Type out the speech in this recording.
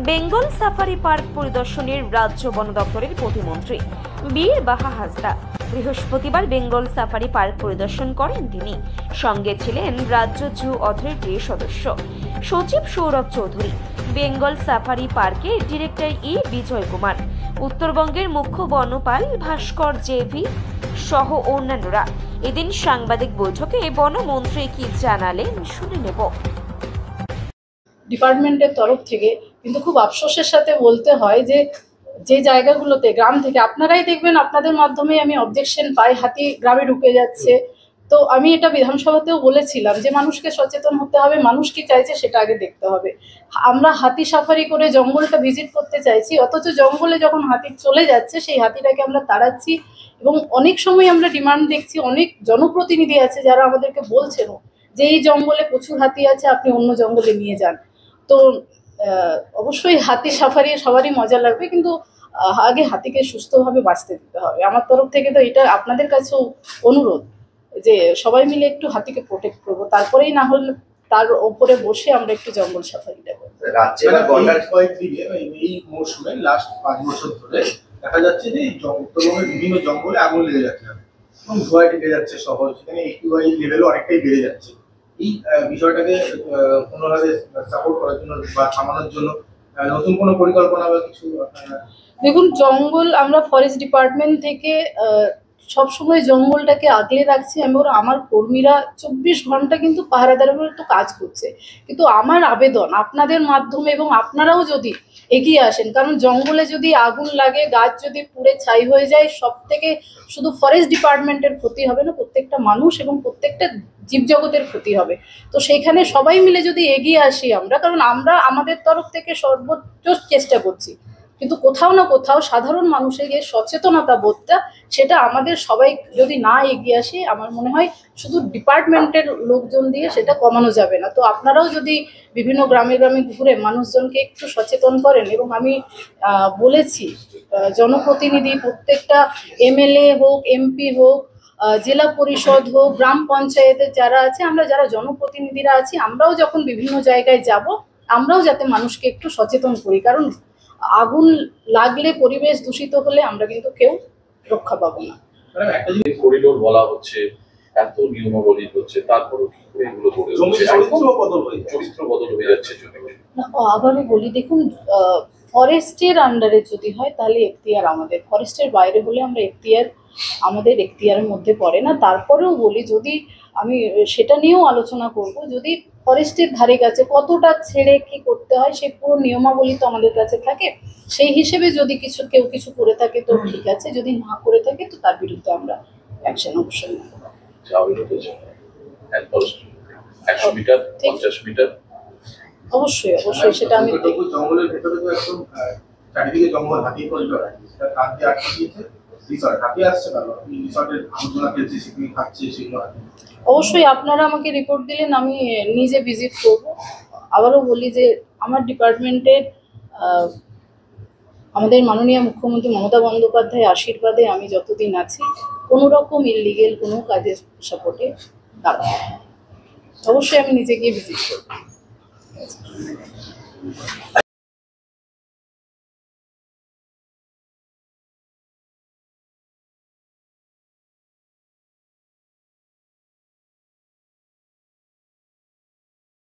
Bengal safari park পরিদর্শনের রাজ্য বন দপ্তরের প্রতিমন্ত্রী বীর বাহা হাসদা বৃহস্পতিবার বেঙ্গল সাফারি পার্ক পরিদর্শন করেন। তিনি সঙ্গে ছিলেন রাজ্য জু অথরিটির সদস্য সচিব সৌরভ চৌধুরী, বেঙ্গল সাফারি পার্কের ডিরেক্টর বিজয় কুমার, উত্তরবঙ্গের মুখ্য বনপাল ভাস্কর জেভি সহ অন্যান্যরা। এদিন সাংবাদিক বৈঠকে বনমন্ত্রী কি জানালেন শুনে নেব। ডিপার্টমেন্টের তরফ থেকে কিন্তু খুব আফসোসের সাথে বলতে হয় যে জায়গাগুলোতে গ্রাম থেকে আপনারাই দেখবেন, আপনাদের মাধ্যমে আমি অবজেকশন পাই, হাতি গ্রামে ঢুকে যাচ্ছে। তো আমি এটা বিধানসভাতেও বলেছিলাম যে মানুষকে সচেতন হতে হবে, মানুষ কি চাইছে সেটা আগে দেখতে হবে। আমরা হাতি সাফারি করে জঙ্গলটা ভিজিট করতে চাইছি, অথচ জঙ্গলে যখন হাতি চলে যাচ্ছে সেই হাতিটাকে আমরা তাড়াচ্ছি। এবং অনেক সময় আমরা ডিমান্ড দেখছি, অনেক জনপ্রতিনিধি আছে যারা আমাদেরকে বলছেন যে এই জঙ্গলে প্রচুর হাতি আছে, আপনি অন্য জঙ্গলে নিয়ে যান। তো অবশ্যই হাতি সাফারি সবারই মজা লাগবে, কিন্তু আগে হাতিকে সুস্থভাবে বাঁচতে দিতে হবে। আমার তরফ থেকে তো এটা আপনাদের কাছেও অনুরোধ যে সবাই মিলে একটু হাতিকে প্রোটেক্ট করবো, তারপরেই না হলে তার ওপরে বসে আমরা একটু জঙ্গল সাফারি দেবো। এই মৌসুমে লাস্ট 5 বছর ধরে দেখা যাচ্ছে যে উত্তরবঙ্গের বিভিন্ন জঙ্গলে আগুন লেগে যাচ্ছে এবং ধোঁয়ায় ঢেকে যাচ্ছে শহর, সেখানে AQI লেভেলও অনেকটাই বেড়ে যাচ্ছে। এই বিষয়টাকে কোনোভাবে সাপোর্ট করার জন্য বা থামানোর জন্য নতুন কোনো পরিকল্পনা বা কিছু? দেখুন, জঙ্গল আমরা ফরেস্ট ডিপার্টমেন্ট থেকে সবসময় জঙ্গলটাকে আগলে রাখছি। এবং আমার কর্মীরা 24 ঘন্টা কিন্তু পাহারাদারের তো কাজ করছে। কিন্তু আমার আবেদন আপনাদের মাধ্যমে, এবং আপনারাও যদি এগিয়ে আসেন, কারণ জঙ্গলে যদি আগুন লাগে, গাছ যদি পুড়ে ছাই হয়ে যায়, সব থেকে শুধু ফরেস্ট ডিপার্টমেন্টের ক্ষতি হবে না, প্রত্যেকটা মানুষ এবং প্রত্যেকটা জীবজগতের ক্ষতি হবে। তো সেইখানে সবাই মিলে যদি এগিয়ে আসি আমরা, কারণ আমরা আমাদের তরফ থেকে সর্বোচ্চ চেষ্টা করছি, কিন্তু কোথাও না কোথাও সাধারণ মানুষের যে সচেতনতা বোধটা, সেটা আমাদের সবাই যদি না এগিয়ে আসি, আমার মনে হয় শুধু ডিপার্টমেন্টের লোকজন দিয়ে সেটা কমানো যাবে না। তো আপনারাও যদি বিভিন্ন গ্রামে গ্রামে ঘুরে মানুষজনকে একটু সচেতন করেন, এবং আমি বলেছি জনপ্রতিনিধি প্রত্যেকটা MLA হোক, MP হোক, জেলা পরিষদ হোক, গ্রাম পঞ্চায়েতের যারা আছে, আমরা যারা জনপ্রতিনিধিরা আছি, আমরাও যখন বিভিন্ন জায়গায় যাব, আমরাও যাতে মানুষকে একটু সচেতন করি। কারণ আগুন লাগলে, পরিবেশ দূষিত হলে আমরা কিন্তু কেউ রক্ষা পাবো না। একটা যে করিডোর বলা হচ্ছে, এত নিয়মাবলী হচ্ছে, তারপরও কি করে এগুলো করে চরিত্র বদল হয়ে যাচ্ছে? আবারও বলি, দেখুন, ফরেস্টের আন্ডারে যদি হয় তাহলে এখতিয়ার আমাদের, ফরেস্টের বাইরে হলে আমরা আমাদের এখতিয়ারের মধ্যে পড়ে না। তারপরেও বলি, যদি আমি সেটা নিয়েও আলোচনা করব, যদি ফরেস্টের ধারে কাছে কতটা ছেড়ে কি করতে হয় সেই পুরো নিয়মাবলী তো আমাদের কাছে থাকে। সেই হিসেবে যদি কেউ কিছু করে থাকে তো ঠিক আছে, যদি না করে থাকে তো তার বিরুদ্ধে আমরা অ্যাকশন অবশ্যই নেব। 100 মিটার 50 মিটার অবশ্যই সেটা আমি জঙ্গলের ভেতরে তো একদম চারিদিকে জঙ্গল, হাতি করিডোর আছে, তার দিয়ে আটকে দিয়েছে রিসর্ট। হাতি আসছে না, রিসর্টের আবর্জনা ফেলছে, সেগুলো খাচ্ছে, সেগুলো অবশ্যই আপনারা আমাকে রিপোর্ট দিলেন, আমি নিজে ভিজিট করব। আবারও বলি যে আমার ডিপার্টমেন্টের আমাদের মাননীয় মুখ্যমন্ত্রী মমতা বন্দ্যোপাধ্যায় আশীর্বাদে আমি যতদিন আছি, কোনো রকম ইললিগেল কোনো কাজের সাপোর্টে দাঁড়াবো। অবশ্যই আমি নিজে গিয়ে ভিজিট করব।